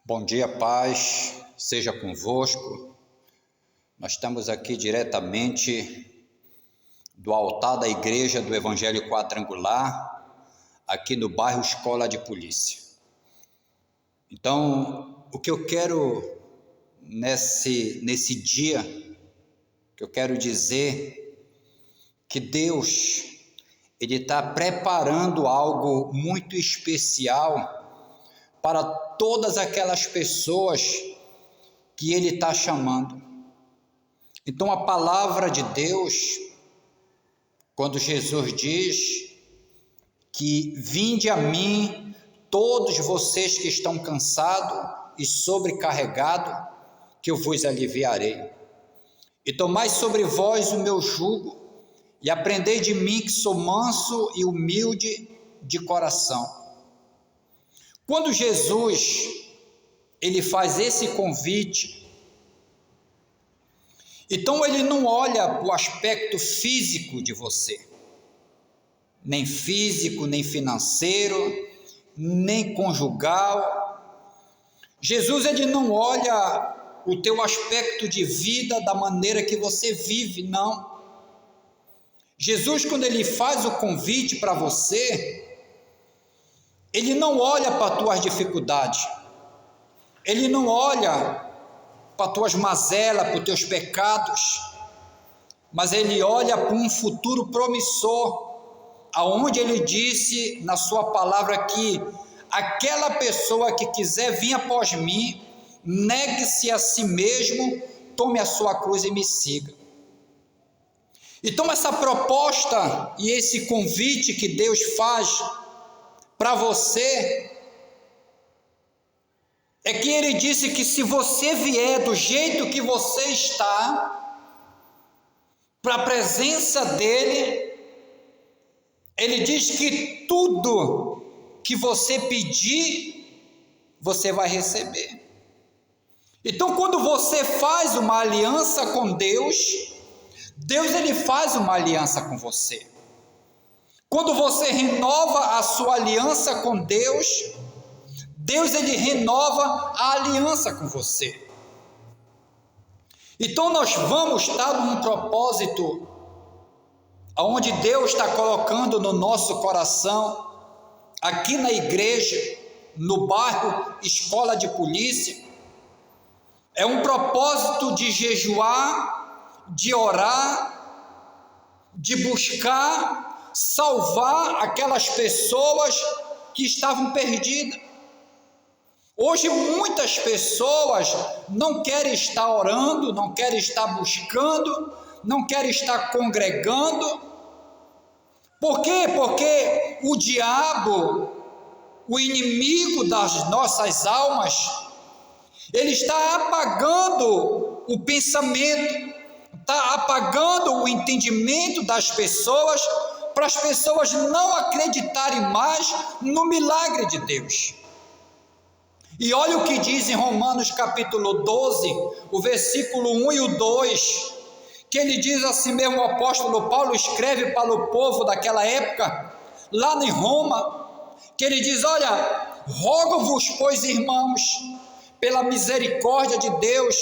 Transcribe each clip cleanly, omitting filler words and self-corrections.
Bom dia, paz, seja convosco. Nós estamos aqui diretamente do altar da Igreja do Evangelho Quadrangular, aqui no bairro Escola de Polícia. Então, o que eu quero nesse dia, que eu quero dizer que Deus, Ele está preparando algo muito especial para todas aquelas pessoas que Ele está chamando. Então a palavra de Deus, quando Jesus diz que vinde a mim todos vocês que estão cansados e sobrecarregados, que eu vos aliviarei. E tomai sobre vós o meu jugo e aprendei de mim que sou manso e humilde de coração. Quando Jesus, ele faz esse convite, então ele não olha para o aspecto físico de você, nem físico, nem financeiro, nem conjugal. Jesus, ele não olha o teu aspecto de vida da maneira que você vive, não. Jesus, quando ele faz o convite para você, ele não olha para as tuas dificuldades, ele não olha para as tuas mazelas, para os teus pecados, mas ele olha para um futuro promissor, aonde ele disse na sua palavra que aquela pessoa que quiser vir após mim, negue-se a si mesmo, tome a sua cruz e me siga. Então essa proposta e esse convite que Deus faz para você, é que ele disse que se você vier do jeito que você está, para a presença dele, ele diz que tudo que você pedir, você vai receber. Então quando você faz uma aliança com Deus, Deus ele faz uma aliança com você. Quando você renova a sua aliança com Deus, Deus ele renova a aliança com você. Então nós vamos estar num propósito onde Deus está colocando no nosso coração, aqui na igreja, no bairro Escola de Polícia. É um propósito de jejuar, de orar, de buscar salvar aquelas pessoas que estavam perdidas. Hoje muitas pessoas não querem estar orando, não querem estar buscando, não querem estar congregando. Por quê? Porque o diabo, o inimigo das nossas almas, ele está apagando o pensamento, está apagando o entendimento das pessoas, para as pessoas não acreditarem mais no milagre de Deus. E olha o que diz em Romanos capítulo 12, o versículo 1 e o 2, que ele diz assim mesmo, o apóstolo Paulo escreve para o povo daquela época, lá em Roma, que ele diz, olha, rogo-vos, pois irmãos, pela misericórdia de Deus,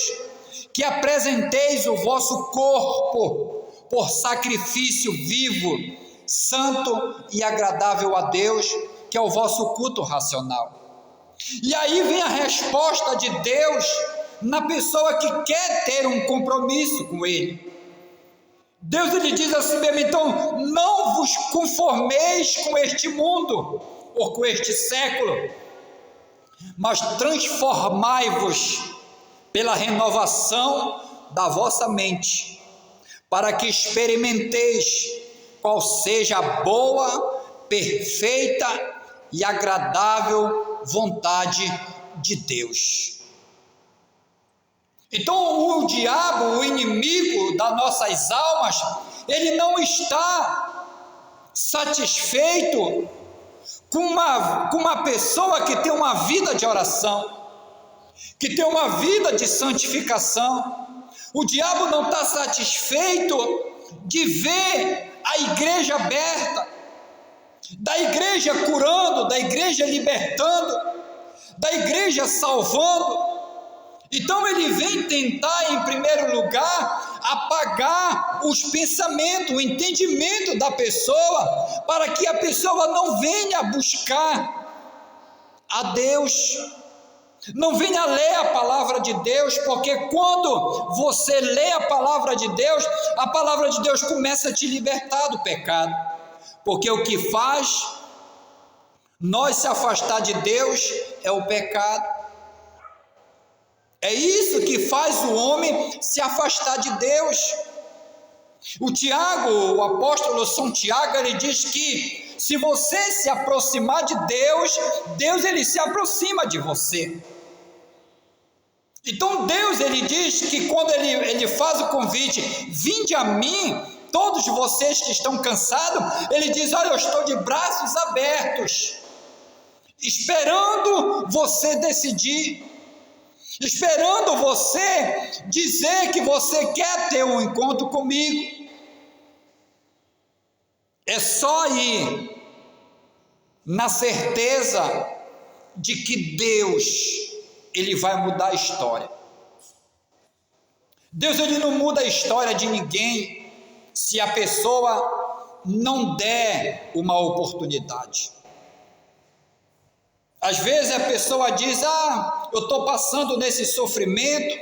que apresenteis o vosso corpo por sacrifício vivo, santo e agradável a Deus, que é o vosso culto racional. E aí vem a resposta de Deus na pessoa que quer ter um compromisso com Ele. Deus ele diz assim mesmo, então não vos conformeis com este mundo, ou com este século, mas transformai-vos pela renovação da vossa mente, para que experimenteis qual seja a boa, perfeita e agradável vontade de Deus. Então o diabo, o inimigo das nossas almas, ele não está satisfeito com uma pessoa que tem uma vida de oração, que tem uma vida de santificação. O diabo não está satisfeito de ver a igreja aberta, da igreja curando, da igreja libertando, da igreja salvando. Então ele vem tentar, em primeiro lugar, apagar os pensamentos, o entendimento da pessoa, para que a pessoa não venha buscar a Deus, não venha ler a palavra de Deus, porque quando você lê a palavra de Deus começa a te libertar do pecado, porque o que faz nós se afastar de Deus é o pecado. É isso que faz o homem se afastar de Deus. O apóstolo São Tiago, ele diz que se você se aproximar de Deus, Deus ele se aproxima de você. Então Deus ele diz que quando ele faz o convite, vinde a mim, todos vocês que estão cansados, ele diz, olha, eu estou de braços abertos, esperando você decidir, esperando você dizer que você quer ter um encontro comigo. É só ir na certeza de que Deus, ele vai mudar a história. Deus, ele não muda a história de ninguém se a pessoa não der uma oportunidade. Às vezes a pessoa diz, eu estou passando nesse sofrimento,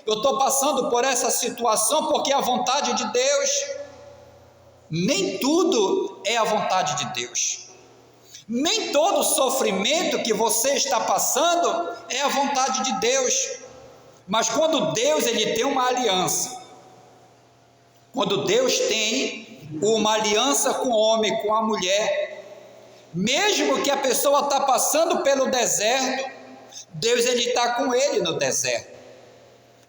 eu estou passando por essa situação porque é a vontade de Deus. Nem tudo é a vontade de Deus. Nem todo sofrimento que você está passando é a vontade de Deus. Mas quando Deus ele tem uma aliança, quando Deus tem uma aliança com o homem, com a mulher, mesmo que a pessoa está passando pelo deserto, Deus ele está com ele no deserto.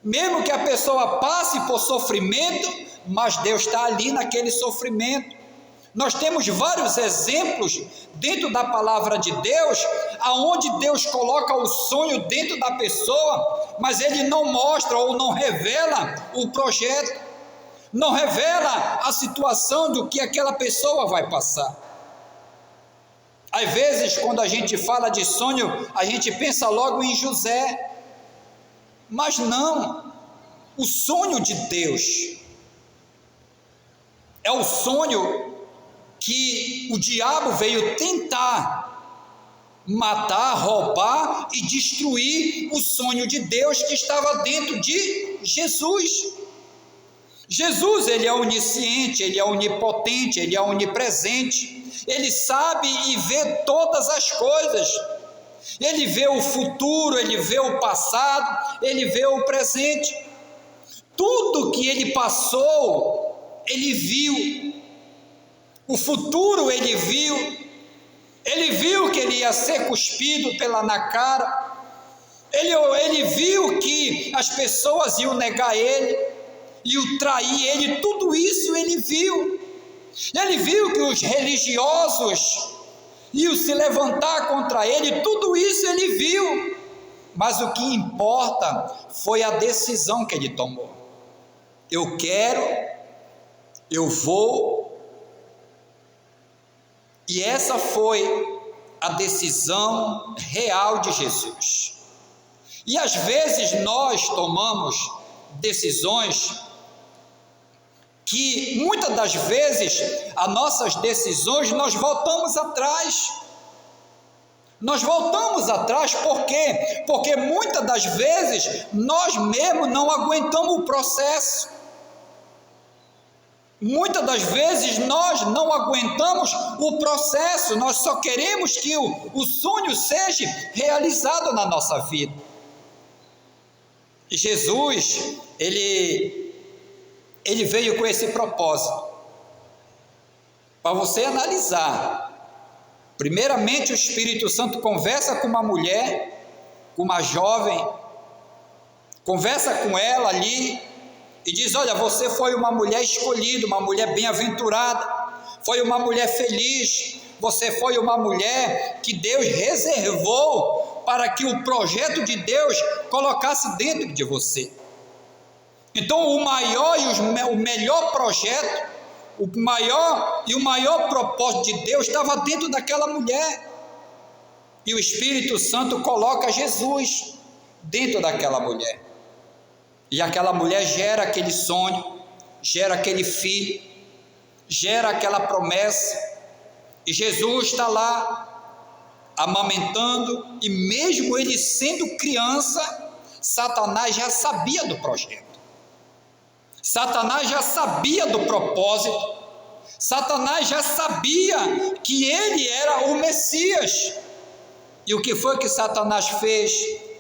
Mesmo que a pessoa passe por sofrimento, mas Deus está ali naquele sofrimento. Nós temos vários exemplos dentro da palavra de Deus, aonde Deus coloca o sonho dentro da pessoa, mas ele não mostra ou não revela o projeto, não revela a situação do que aquela pessoa vai passar. Às vezes, quando a gente fala de sonho, a gente pensa logo em José, mas não. O sonho de Deus é o sonho que o diabo veio tentar matar, roubar e destruir o sonho de Deus que estava dentro de Jesus. Jesus, ele é onisciente, ele é onipotente, ele é onipresente. Ele sabe e vê todas as coisas. Ele vê o futuro, ele vê o passado, ele vê o presente. Tudo que ele passou, ele viu. O futuro ele viu. Ele viu que ele ia ser cuspido na cara. Ele viu que as pessoas iam negar ele, iam trair ele. Tudo isso ele viu. Ele viu que os religiosos iam se levantar contra ele, tudo isso ele viu, mas o que importa foi a decisão que ele tomou. Eu quero, eu vou, e essa foi a decisão real de Jesus. E às vezes nós tomamos decisões que muitas das vezes as nossas decisões nós voltamos atrás. Nós voltamos atrás por quê? Porque muitas das vezes nós mesmos não aguentamos o processo. Muitas das vezes nós não aguentamos o processo, nós só queremos que o sonho seja realizado na nossa vida. E Jesus, ele veio com esse propósito, para você analisar. Primeiramente, o Espírito Santo conversa com uma mulher, com uma jovem, conversa com ela ali, e diz, olha, você foi uma mulher escolhida, uma mulher bem-aventurada, foi uma mulher feliz, você foi uma mulher que Deus reservou para que o projeto de Deus colocasse dentro de você. Então o maior e o melhor projeto, o maior propósito de Deus estava dentro daquela mulher. E o Espírito Santo coloca Jesus dentro daquela mulher. E aquela mulher gera aquele sonho, gera aquele filho, gera aquela promessa. E Jesus está lá amamentando, e mesmo ele sendo criança, Satanás já sabia do projeto. Satanás já sabia do propósito. Satanás já sabia que ele era o Messias. E o que foi que Satanás fez?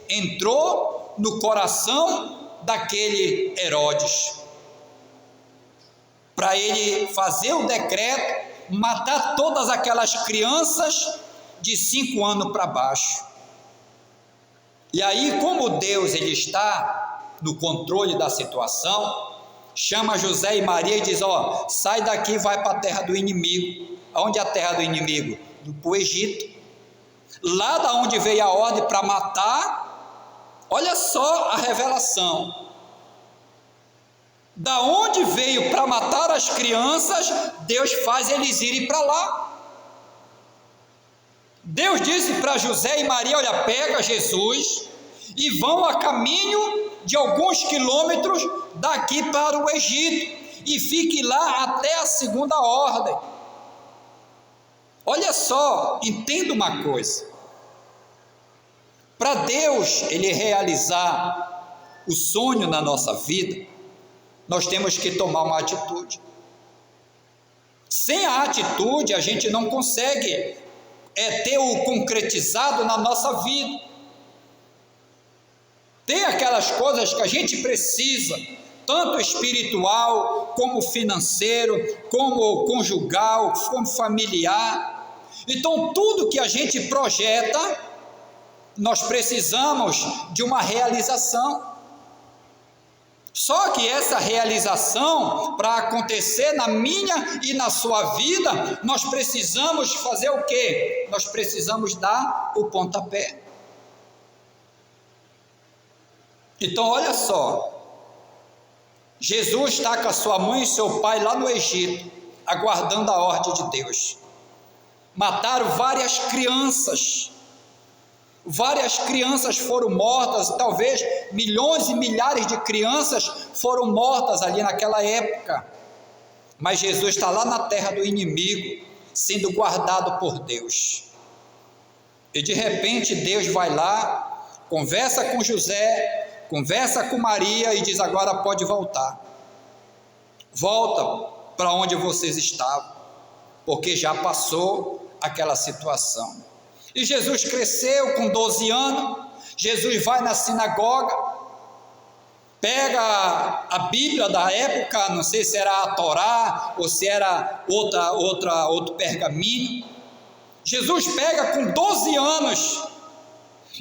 Entrou no coração daquele Herodes, para ele fazer o decreto, matar todas aquelas crianças de 5 anos para baixo. E aí, como Deus ele está no controle da situação, chama José e Maria e diz: ó, sai daqui e vai para a terra do inimigo. Aonde é a terra do inimigo? Para o Egito. Lá da onde veio a ordem para matar, olha só a revelação. Da onde veio para matar as crianças, Deus faz eles irem para lá. Deus disse para José e Maria: olha, pega Jesus e vão a caminho de alguns quilômetros daqui para o Egito, e fique lá até a segunda ordem. Olha só, entenda uma coisa: para Deus ele realizar o sonho na nossa vida, nós temos que tomar uma atitude. Sem a atitude a gente não consegue ter o concretizado na nossa vida. Tem aquelas coisas que a gente precisa, tanto espiritual, como financeiro, como conjugal, como familiar. Então tudo que a gente projeta, nós precisamos de uma realização. Só que essa realização, para acontecer na minha e na sua vida, nós precisamos fazer o quê? Nós precisamos dar o pontapé. Então olha só, Jesus está com a sua mãe e seu pai lá no Egito, aguardando a ordem de Deus. Mataram várias crianças foram mortas, talvez milhões e milhares de crianças foram mortas ali naquela época, mas Jesus está lá na terra do inimigo, sendo guardado por Deus. E de repente Deus vai lá, conversa com José, conversa com Maria e diz: agora pode voltar, volta para onde vocês estavam, porque já passou aquela situação. E Jesus cresceu com 12 anos, Jesus vai na sinagoga, pega a Bíblia da época, não sei se era a Torá ou se era outro pergaminho. Jesus pega com 12 anos,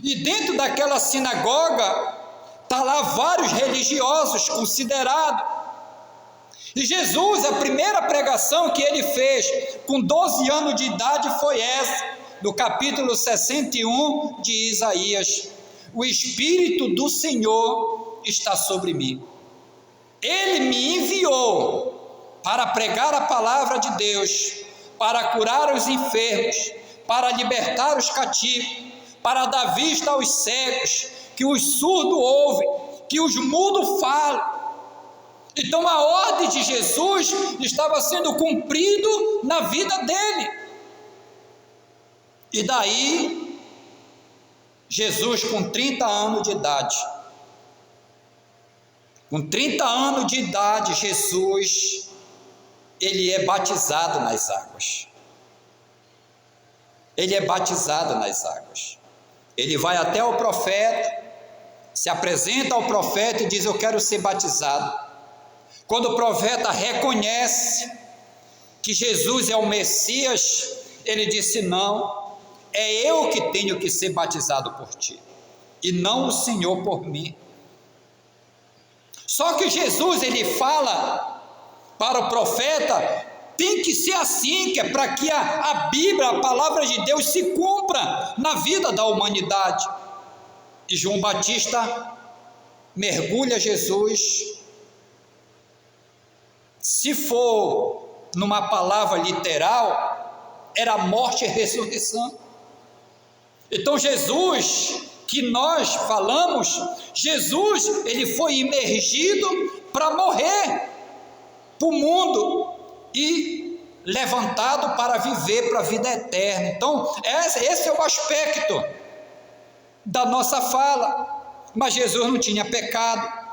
e dentro daquela sinagoga, está lá vários religiosos considerados. E Jesus, a primeira pregação que ele fez com 12 anos de idade foi essa, no capítulo 61 de Isaías: o Espírito do Senhor está sobre mim. Ele me enviou para pregar a palavra de Deus, para curar os enfermos, para libertar os cativos, para dar vista aos cegos, que os surdos ouvem, que os mudos falam. Então a ordem de Jesus estava sendo cumprida na vida dele. E daí, Jesus com 30 anos de idade, Jesus, ele é batizado nas águas. Ele vai até o profeta, se apresenta ao profeta e diz: eu quero ser batizado. Quando o profeta reconhece que Jesus é o Messias, ele disse: não, é eu que tenho que ser batizado por ti, e não o Senhor por mim. Só que Jesus, ele fala para o profeta: tem que ser assim, que é para que a Bíblia, a palavra de Deus, se cumpra na vida da humanidade. E João Batista mergulha Jesus. Se for numa palavra literal, era morte e ressurreição. Então Jesus, que nós falamos, Jesus, ele foi imergido para morrer para o mundo e levantado para viver para a vida eterna. Então esse é o aspecto da nossa fala. Mas Jesus não tinha pecado,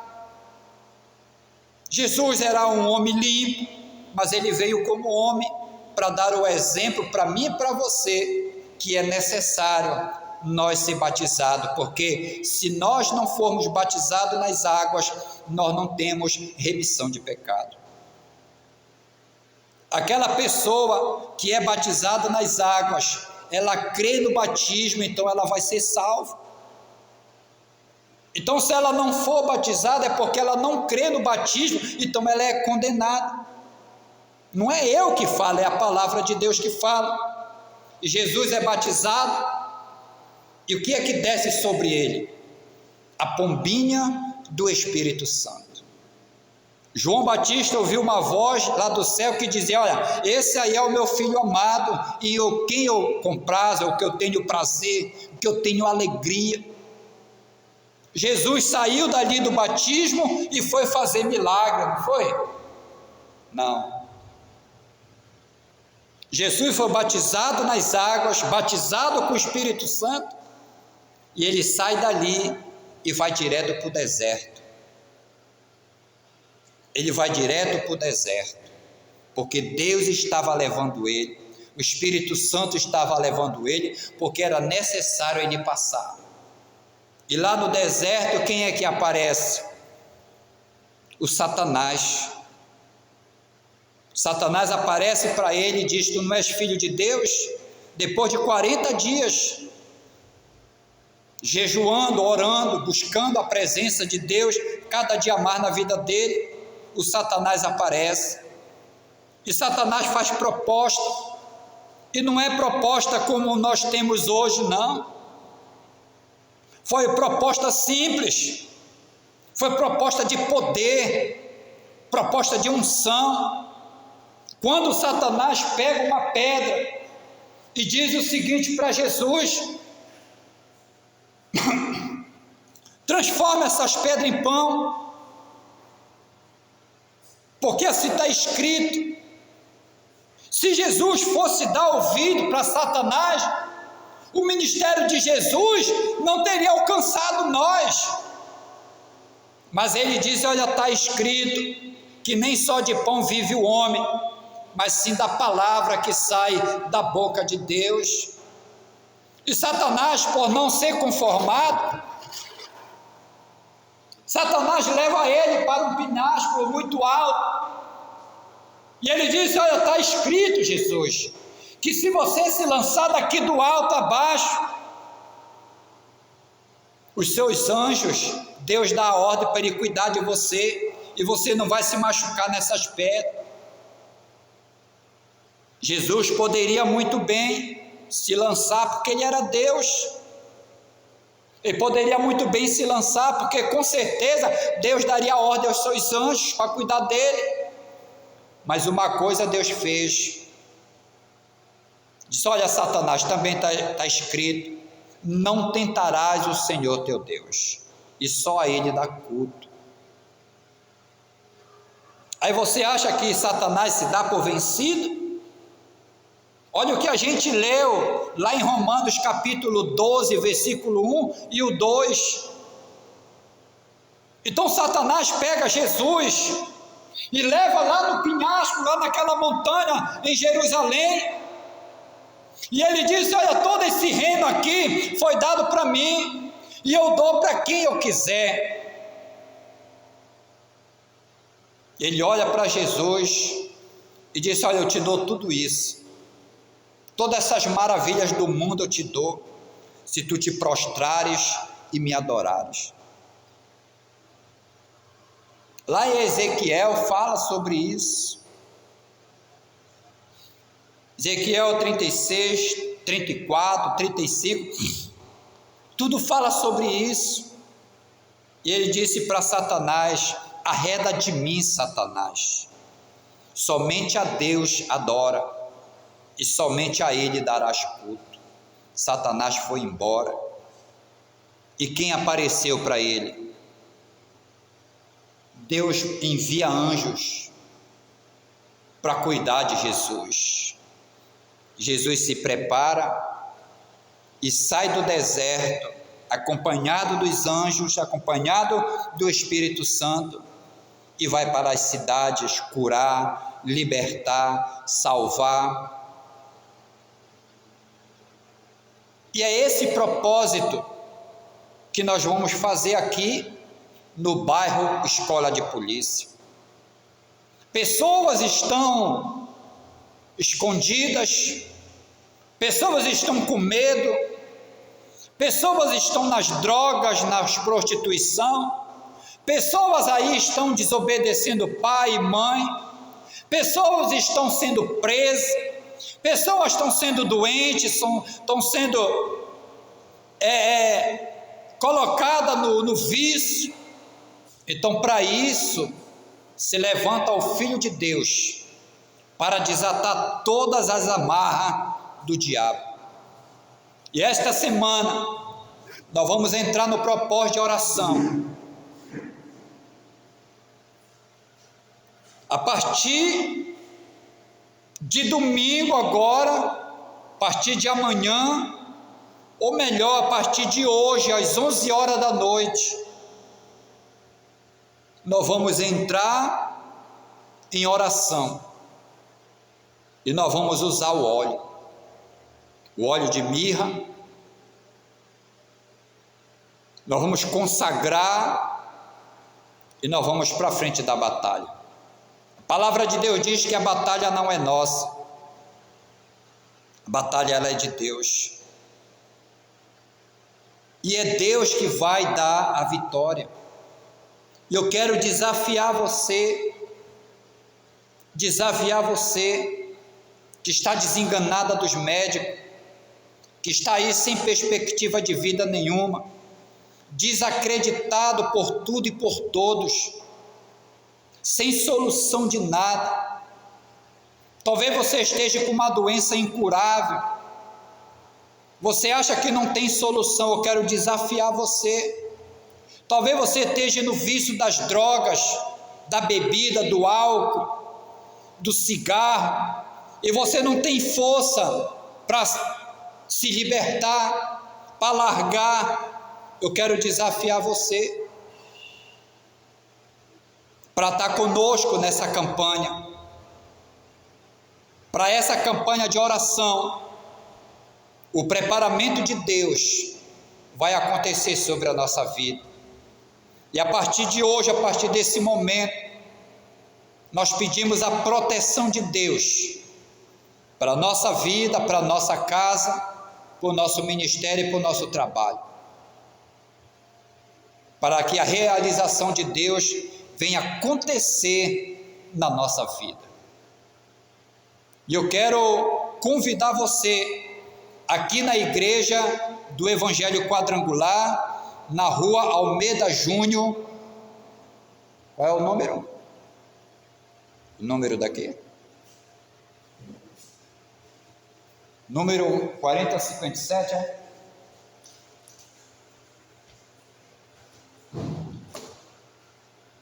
Jesus era um homem limpo, mas ele veio como homem para dar o exemplo para mim e para você, que é necessário nós ser batizados, porque se nós não formos batizados nas águas, nós não temos remissão de pecado. Aquela pessoa que é batizada nas águas, ela crê no batismo, então ela vai ser salva. Então, se ela não for batizada, é porque ela não crê no batismo, então ela é condenada. Não é eu que falo, é a palavra de Deus que fala. E Jesus é batizado, e o que é que desce sobre ele? A pombinha do Espírito Santo. João Batista ouviu uma voz lá do céu que dizia: olha, esse aí é o meu filho amado, e quem eu comprazo, o que eu tenho prazer, o que eu tenho alegria. Jesus saiu dali do batismo e foi fazer milagre, não foi? Não. Jesus foi batizado nas águas, batizado com o Espírito Santo, e ele sai dali e vai direto para o deserto. Ele vai direto para o deserto, porque Deus estava levando ele, o Espírito Santo estava levando ele, porque era necessário ele passar. E lá no deserto, quem é que aparece? O Satanás. Satanás aparece para ele e diz: tu não és filho de Deus? Depois de 40 dias, jejuando, orando, buscando a presença de Deus, cada dia mais na vida dele, o Satanás aparece. E Satanás faz proposta, e não é proposta como nós temos hoje, não. Foi proposta simples, foi proposta de poder, proposta de unção. Quando Satanás pega uma pedra e diz o seguinte para Jesus: transforma essas pedras em pão, porque assim está escrito. Se Jesus fosse dar ouvido para Satanás, o ministério de Jesus não teria alcançado nós. Mas ele diz: olha, está escrito que nem só de pão vive o homem, mas sim da palavra que sai da boca de Deus. E Satanás, por não ser conformado, Satanás leva ele para um penhasco muito alto, e ele diz: olha, está escrito, Jesus, que se você se lançar daqui do alto abaixo, os seus anjos, Deus dá a ordem para ele cuidar de você, e você não vai se machucar nessas pedras. Jesus poderia muito bem se lançar, porque ele era Deus. Ele poderia muito bem se lançar, porque com certeza Deus daria ordem aos seus anjos para cuidar dele. Mas uma coisa Deus fez. Disse: olha, Satanás, também está escrito: não tentarás o Senhor teu Deus, e só a ele dá culto. Aí você acha que Satanás se dá por vencido? Olha o que a gente leu lá em Romanos capítulo 12, versículo 1 e o 2. Então Satanás pega Jesus e leva lá no penhasco, lá naquela montanha em Jerusalém, e ele diz: olha, todo esse reino aqui foi dado para mim, e eu dou para quem eu quiser. Ele olha para Jesus e diz: olha, eu te dou tudo isso, todas essas maravilhas do mundo eu te dou, se tu te prostrares e me adorares. Lá em Ezequiel fala sobre isso. Ezequiel 36, 34, 35, tudo fala sobre isso. E ele disse para Satanás: arreda de mim, Satanás, somente a Deus adora, e somente a ele darás culto. Satanás foi embora. E quem apareceu para ele? Deus envia anjos para cuidar de Jesus. Jesus se prepara e sai do deserto, acompanhado dos anjos, acompanhado do Espírito Santo, e vai para as cidades curar, libertar, salvar. E é esse propósito que nós vamos fazer aqui no bairro Escola de Polícia. Pessoas estão escondidas, pessoas estão com medo, pessoas estão nas drogas, na prostituição, pessoas aí estão desobedecendo pai e mãe, pessoas estão sendo presas, pessoas estão sendo doentes, estão sendo colocadas no vício. Então, para isso, se levanta o Filho de Deus para desatar todas as amarras do diabo. E esta semana nós vamos entrar no propósito de oração. A partir de domingo agora, a partir de amanhã, ou melhor, a partir de hoje, às 11 horas da noite, nós vamos entrar em oração. E nós vamos usar o óleo de mirra. Nós vamos consagrar e nós vamos para frente da batalha. A palavra de Deus diz que a batalha não é nossa, a batalha ela é de Deus, e é Deus que vai dar a vitória. E eu quero desafiar você que está desenganada dos médicos, que está aí sem perspectiva de vida nenhuma, desacreditado por tudo e por todos, sem solução de nada. Talvez você esteja com uma doença incurável, você acha que não tem solução. Eu quero desafiar você. Talvez você esteja no vício das drogas, da bebida, do álcool, do cigarro, e você não tem força para se libertar, para largar. Eu quero desafiar você para estar conosco nessa campanha, para essa campanha de oração. O preparamento de Deus vai acontecer sobre a nossa vida, e a partir de hoje, a partir desse momento, nós pedimos a proteção de Deus para a nossa vida, para a nossa casa, para o nosso ministério e para o nosso trabalho, para que a realização de Deus venha acontecer na nossa vida. E eu quero convidar você aqui na igreja do Evangelho Quadrangular, na rua Almeida Júnior. Qual é o número? O número daqui? Número 4057, é?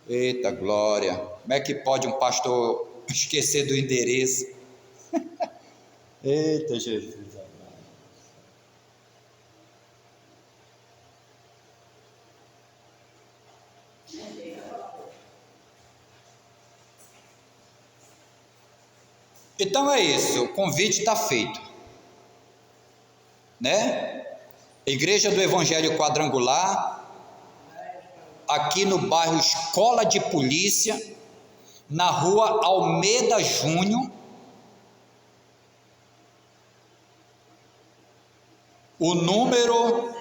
Eita glória, como é que pode um pastor esquecer do endereço? Eita Jesus. Então é isso, o convite está feito, né? Igreja do Evangelho Quadrangular, aqui no bairro Escola de Polícia, na rua Almeida Júnior, o número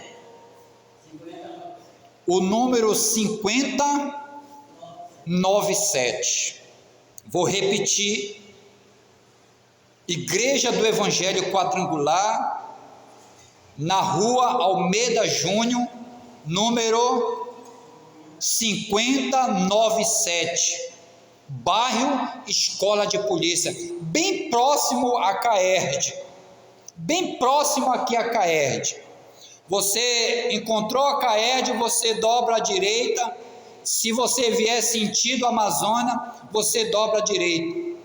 5097. Vou repetir: Igreja do Evangelho Quadrangular, na rua Almeida Júnior, número 5097, bairro Escola de Polícia, bem próximo à CAERD, bem próximo aqui a Caerd. Você encontrou a Caerd, você dobra à direita. Se você vier sentido Amazônia, você dobra à direita.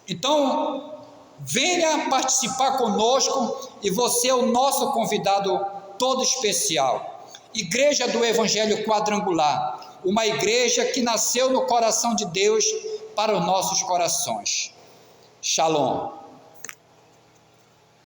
Então, venha participar conosco e você é o nosso convidado todo especial. Igreja do Evangelho Quadrangular, uma igreja que nasceu no coração de Deus para os nossos corações. Shalom.